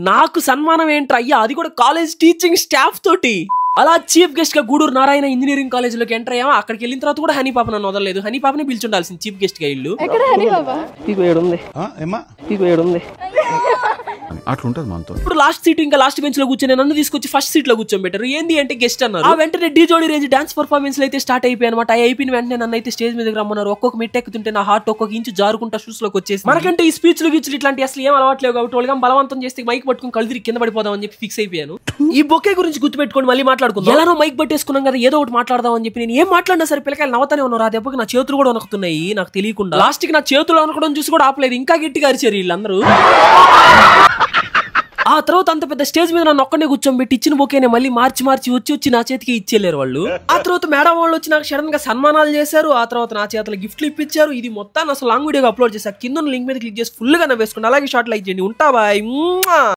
నాకు సన్మానం ఏంట్రా అయ్యా, అది కూడా కాలేజ్ టీచింగ్ స్టాఫ్ తోటి. అలా చీఫ్ గెస్ట్ గా గూడూరు నారాయణ ఇంజనీరింగ్ కాలేజ్ లోకి ఎంటర్ అయ్యామా. అక్కడికి వెళ్ళిన తర్వాత కూడా హనీ పాప నన్ను వదలలేదు. హనీ పాపని పిలిచుండాల్సింది చీఫ్ గెస్ట్ గా ఇల్లు. అట్లుంటది మనతో. ఇప్పుడు లాస్ట్ సీట్ ఇంకా లాస్ట్ బెంచ్ లో కూర్చొని నన్ను తీసుకొచ్చి ఫస్ట్ సీట్ లో కూర్చోబెట్టారు. ఏంది అంటే గెస్ట్ అన్నారు. ఆ వెంటనే డీ జోడీ రేంజ్ డాన్స్ పర్ఫార్మెన్స్ అయితే స్టార్ట్ అయిపోయి అనమాట. అయిపోయిన వెంటనే నన్ను అయితే స్టేజ్ మీదకి రమ్మన్నారు. ఒక్కొక్క మెట్ ఎక్కుతుంటే నా హార్ట్ ఒక్కొక్క ఇంచు జారుకుంటా షూస్ లోకి వచ్చేసి. మనకంటే ఈ స్పీచ్లు గీచ్లు ఇట్లాంటి అసలు ఏం అలవాట్లేవు కాబట్టి వాళ్ళగా బలవంతం చేస్తే మైక్ పట్టుకుని కళ్ళు తిరిగి కింద పడిపోదాం అని చెప్పి ఫిక్స్ అయిపోయాను. ఈ బొకే గురించి గుర్తుపెట్టుకొని మళ్ళీ మాట్లాడుకుందాం. ఎలానో మైక్ పట్టేసుకున్నాం కదా, ఏదో ఒకటి మాట్లాడదాం అని చెప్పి నేను ఏం మాట్లాడినా సరే పిల్లకాయలు నవ్వుతానే ఉన్నారు. ఆ దెబ్బకి నా చేతులు కూడా వణుకుతున్నాయి నాకు తెలియకుండా. లాస్ట్ కి నా చేతులు వణకడం చూసి కూడా ఆపలేదు, ఇంకా గట్టిగా అరిచారు వీళ్ళందరూ. ఆ తర్వాత అంత పెద్ద స్టేజ్ మీద నన్ను ఒక్కనే కూర్చోబెట్టి ఇచ్చిన బొకేనే మళ్ళీ మార్చి వచ్చి నా చేతికి ఇచ్చేలేరు వాళ్ళు. ఆ తర్వాత మేడం వాళ్ళు వచ్చి నాకు సడన్ గా సన్మానాలు చేశారు. ఆ తర్వాత నా చేతులు గిఫ్ట్లు ఇప్పించారు. ఇది మొత్తాన్ని అసలు లాంగ్ వీడియోగా అప్లోడ్ చేశారు. కింద లింక్ మీద క్లిక్ చేసి ఫుల్ గా నవ్వేసుకోండి. అలాగే షార్ట్ లైక్ చేయండి. ఉంటా బాయ్.